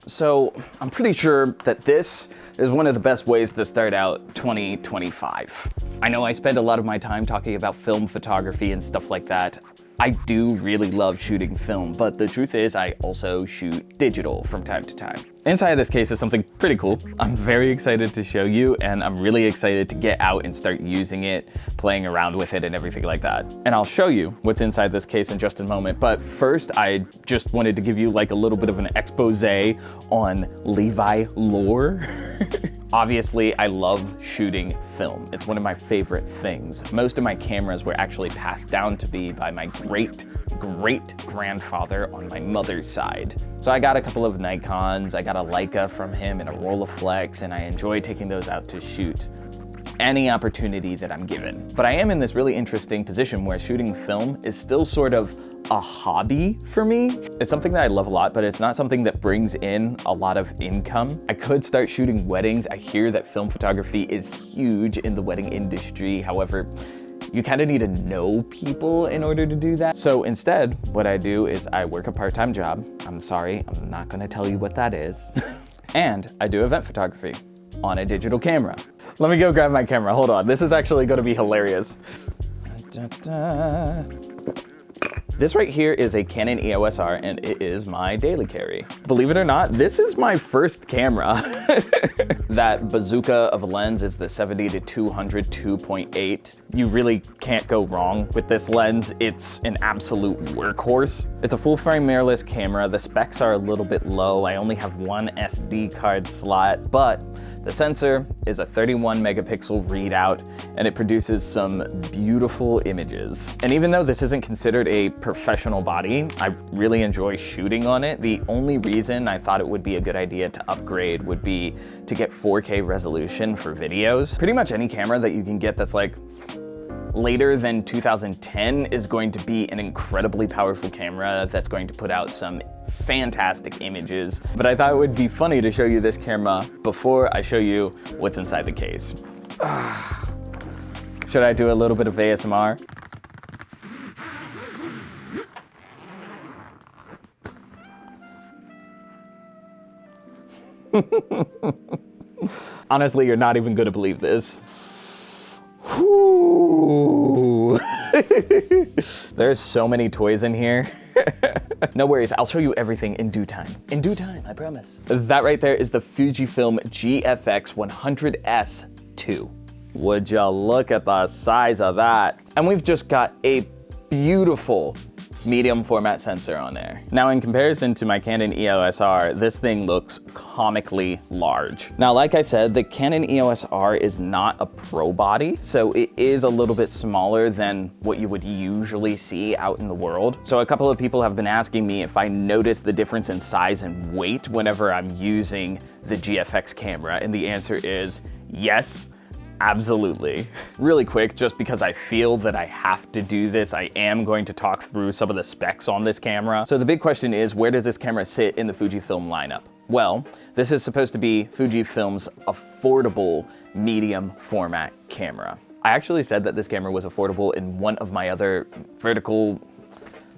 So I'm pretty sure that this is one of the best ways to start out 2025. I know I spend a lot of my time talking about film photography and stuff like that. I do really love shooting film, but the truth is I also shoot digital from time to time. Inside of this case is something pretty cool. I'm very excited to show you, and I'm really excited to get out and start using it, playing around with it and everything like that. And I'll show you what's inside this case in just a moment. But first, I just wanted to give you like a little bit of an expose on Levi lore. Obviously, I love shooting film. It's one of my favorite things. Most of my cameras were actually passed down to me by my great-great-grandfather on my mother's side. So I got a couple of Nikons, I got a Leica from him and a Rolleiflex, and I enjoy taking those out to shoot any opportunity that I'm given. But I am in this really interesting position where shooting film is still sort of a hobby for me. It's something that I love a lot, but it's not something that brings in a lot of income. I could start shooting weddings. I hear that film photography is huge in the wedding industry. However, you kind of need to know people in order to do that. So instead, what I do is I work a part-time job. I'm sorry, I'm not gonna tell you what that is. And I do event photography on a digital camera. Let me go grab my camera, hold on. This is actually gonna be hilarious. This right here is a Canon EOS R, and it is my daily carry. Believe it or not, this is my first camera. That bazooka of a lens is the 70-200 2.8. You really can't go wrong with this lens. It's an absolute workhorse. It's a full frame mirrorless camera. The specs are a little bit low. I only have one SD card slot, but the sensor is a 31 megapixel readout, and it produces some beautiful images. And even though this isn't considered a professional body, I really enjoy shooting on it. The only reason I thought it would be a good idea to upgrade would be to get 4K resolution for videos. Pretty much any camera that you can get that's like later than 2010 is going to be an incredibly powerful camera that's going to put out some fantastic images. But I thought it would be funny to show you this camera before I show you what's inside the case. Should I do a little bit of ASMR? Honestly, you're not even gonna believe this. Whew. There's so many toys in here. No worries, I'll show you everything in due time. In due time, I promise. That right there is the Fujifilm GFX 100S2. Would you look at the size of that? And we've just got a beautiful medium format sensor on there. Now, in comparison to my Canon EOS R, this thing looks comically large. Now, like I said, the Canon EOS R is not a pro body, so it is a little bit smaller than what you would usually see out in the world. So a couple of people have been asking me if I notice the difference in size and weight whenever I'm using the GFX camera, and the answer is yes. Absolutely. Really quick, just because I feel that I have to do this, I am going to talk through some of the specs on this camera. So the big question is, where does this camera sit in the Fujifilm lineup? Well, this is supposed to be Fujifilm's affordable medium format camera. I actually said that this camera was affordable in one of my other vertical,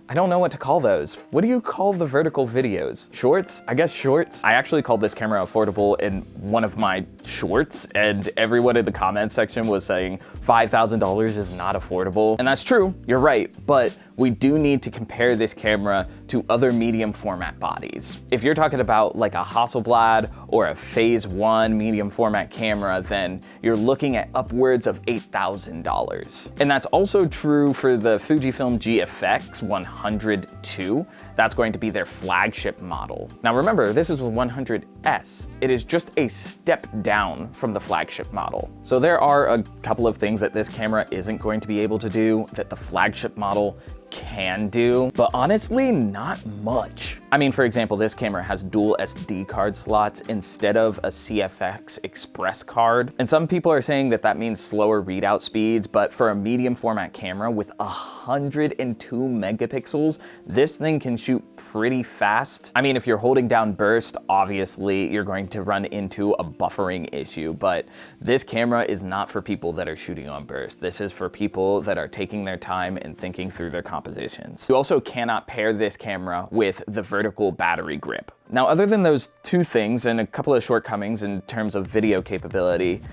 I don't know what to call those. What do you call the vertical videos? Shorts? I guess shorts. I actually called this camera affordable in one of my shorts, and everyone in the comment section was saying $5,000 is not affordable. And that's true, you're right, but we do need to compare this camera to other medium format bodies. If you're talking about like a Hasselblad or a Phase 1 medium format camera, then you're looking at upwards of $8,000. And that's also true for the Fujifilm GFX 102. That's going to be their flagship model. Now remember, this is a 100S. It is just a step down from the flagship model. So there are a couple of things that this camera isn't going to be able to do that the flagship model can do, but honestly, not much. I mean, for example, this camera has dual SD card slots instead of a CFX Express card. And some people are saying that that means slower readout speeds, but for a medium format camera with 102 megapixels, this thing can shoot pretty fast. I mean, if you're holding down burst, obviously you're going to run into a buffering issue, but this camera is not for people that are shooting on burst. This is for people that are taking their time and thinking through their compositions. You also cannot pair this camera with the vertical battery grip. Now, other than those two things and a couple of shortcomings in terms of video capability,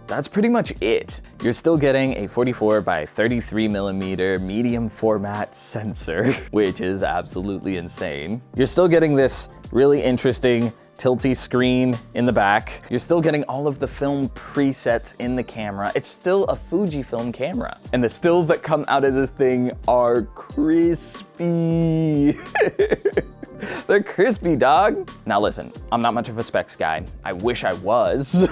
that's pretty much it. You're still getting a 44 by 33 millimeter medium format sensor, which is absolutely insane. You're still getting this really interesting tilty screen in the back. You're still getting all of the film presets in the camera. It's still a Fujifilm camera. And the stills that come out of this thing are crispy. They're crispy, dog. Now listen, I'm not much of a specs guy. I wish I was.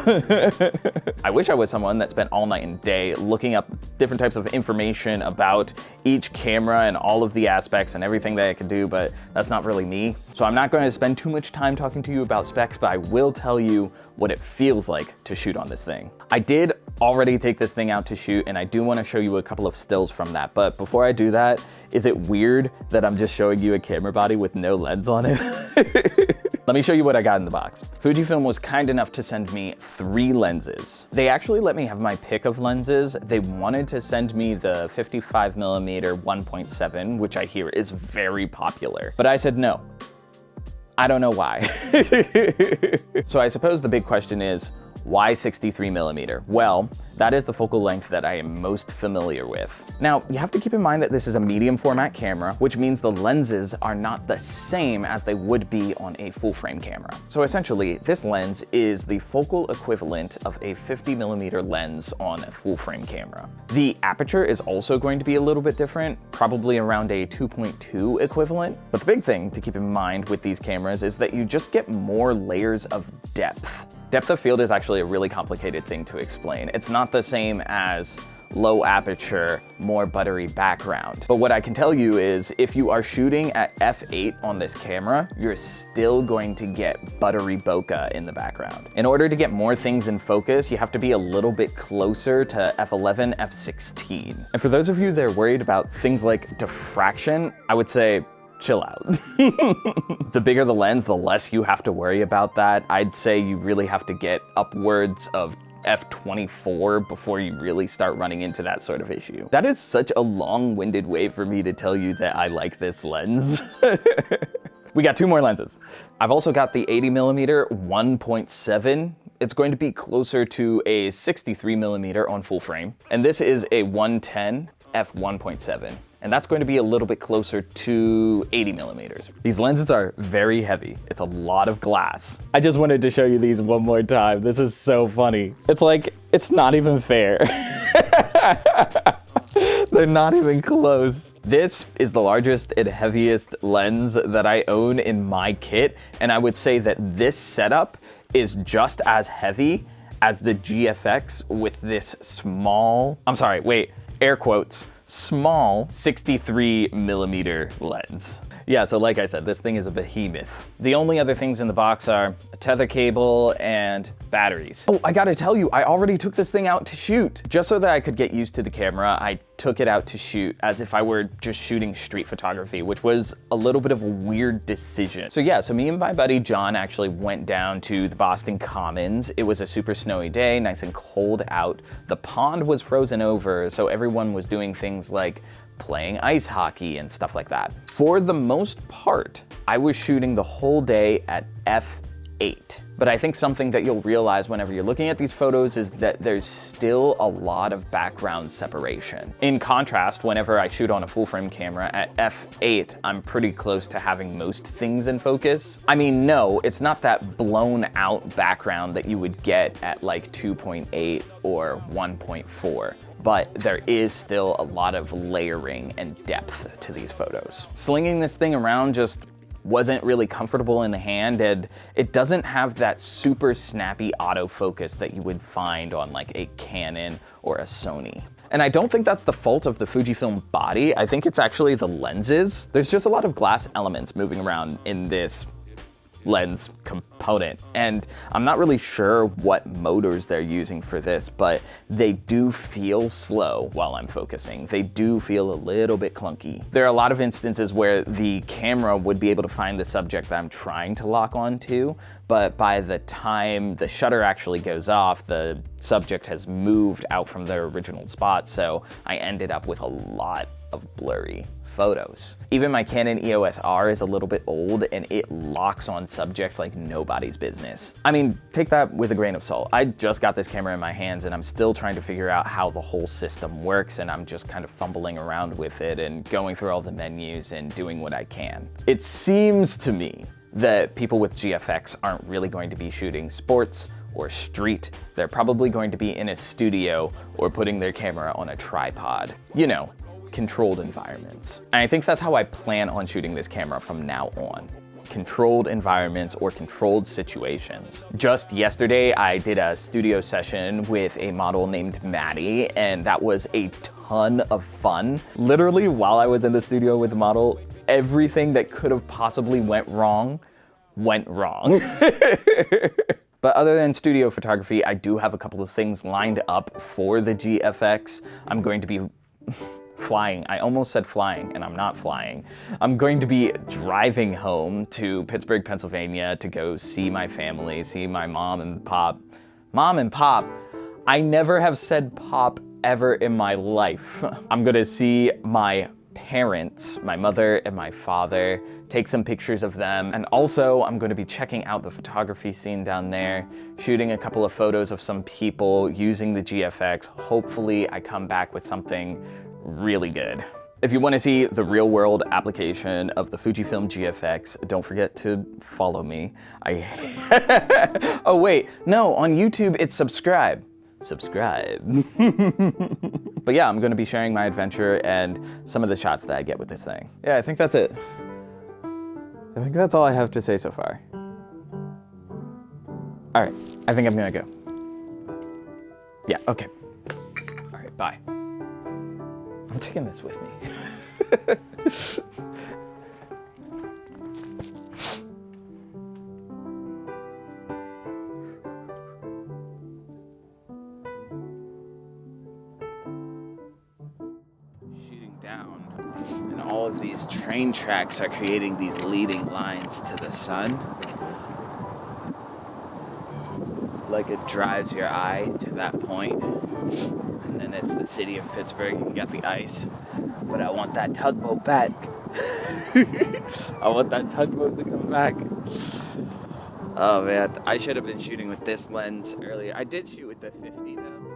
I wish I was someone that spent all night and day looking up different types of information about each camera and all of the aspects and everything that it can do, but that's not really me. So I'm not going to spend too much time talking to you about specs, but I will tell you what it feels like to shoot on this thing. I did already take this thing out to shoot, and I do want to show you a couple of stills from that. But before I do that, is it weird that I'm just showing you a camera body with no lens on it? Let me show you what I got in the box. Fujifilm was kind enough to send me 3 lenses. They actually let me have my pick of lenses. They wanted to send me the 55mm 1.7, which I hear is very popular, but I said no. I don't know why. So I suppose the big question is, why 63mm? Well, that is the focal length that I am most familiar with. Now, you have to keep in mind that this is a medium format camera, which means the lenses are not the same as they would be on a full frame camera. So essentially, this lens is the focal equivalent of a 50mm lens on a full frame camera. The aperture is also going to be a little bit different, probably around a 2.2 equivalent. But the big thing to keep in mind with these cameras is that you just get more layers of depth. Depth of field is actually a really complicated thing to explain. It's not the same as low aperture, more buttery background. But what I can tell you is if you are shooting at f8 on this camera, you're still going to get buttery bokeh in the background. In order to get more things in focus, you have to be a little bit closer to f11, f16. And for those of you that are worried about things like diffraction, I would say, chill out. The bigger the lens, the less you have to worry about that. I'd say you really have to get upwards of f24 before you really start running into that sort of issue. That is such a long-winded way for me to tell you that I like this lens. We got 2 more lenses. I've also got the 80mm 1.7. It's going to be closer to a 63mm on full frame. And this is a 110 f1.7. And that's going to be a little bit closer to 80mm. These lenses are very heavy. It's a lot of glass. I just wanted to show you these one more time. This is so funny. It's like, it's not even fair. They're not even close. This is the largest and heaviest lens that I own in my kit. And I would say that this setup is just as heavy as the GFX with this small, air quotes, small 63mm lens. Yeah, so like I said, this thing is a behemoth. The only other things in the box are a tether cable and batteries. Oh, I gotta tell you, I already took this thing out to shoot. Just so that I could get used to the camera, I took it out to shoot as if I were just shooting street photography, which was a little bit of a weird decision. So yeah, so me and my buddy John actually went down to the Boston Commons. It was a super snowy day, nice and cold out. The pond was frozen over, so everyone was doing things like playing ice hockey and stuff like that. For the most part, I was shooting the whole day at f8. But I think something that you'll realize whenever you're looking at these photos is that there's still a lot of background separation. In contrast, whenever I shoot on a full frame camera at f8, I'm pretty close to having most things in focus. I mean, no, it's not that blown out background that you would get at like 2.8 or 1.4. But there is still a lot of layering and depth to these photos. Slinging this thing around just wasn't really comfortable in the hand, and it doesn't have that super snappy autofocus that you would find on like a Canon or a Sony. And I don't think that's the fault of the Fujifilm body. I think it's actually the lenses. There's just a lot of glass elements moving around in this lens component. And I'm not really sure what motors they're using for this, but they do feel slow while I'm focusing. They do feel a little bit clunky. There are a lot of instances where the camera would be able to find the subject that I'm trying to lock onto, but by the time the shutter actually goes off, the subject has moved out from their original spot, so I ended up with a lot of blurry photos. Even my Canon EOS R is a little bit old and it locks on subjects like nobody's business. I mean, take that with a grain of salt. I just got this camera in my hands and I'm still trying to figure out how the whole system works, and I'm just kind of fumbling around with it and going through all the menus and doing what I can. It seems to me that people with GFX aren't really going to be shooting sports or street. They're probably going to be in a studio or putting their camera on a tripod. You know, controlled environments. And I think that's how I plan on shooting this camera from now on. Controlled environments or controlled situations. Just yesterday, I did a studio session with a model named Maddie, and that was a ton of fun. Literally, while I was in the studio with the model, everything that could have possibly went wrong. But other than studio photography, I do have a couple of things lined up for the GFX. I'm going to be flying. I almost said flying, and I'm not flying. I'm going to be driving home to Pittsburgh, Pennsylvania to go see my family, see my mom and pop. Mom and pop. I never have said pop ever in my life. I'm gonna see my parents, my mother and my father, take some pictures of them. And also I'm going to be checking out the photography scene down there, shooting a couple of photos of some people using the GFX. Hopefully I come back with something really good. If you want to see the real world application of the Fujifilm GFX, don't forget to follow me. Oh wait, no, on YouTube it's subscribe. But yeah, I'm gonna be sharing my adventure and some of the shots that I get with this thing. Yeah, I think that's it. I think that's all I have to say so far. All right, I think I'm gonna go. Yeah, okay. All right, bye. I'm taking this with me. Down, and all of these train tracks are creating these leading lines to the sun. Like it drives your eye to that point. And then it's the city of Pittsburgh, you got the ice. But I want that tugboat back. I want that tugboat to come back. Oh man, I should have been shooting with this lens earlier. I did shoot with the 50 though.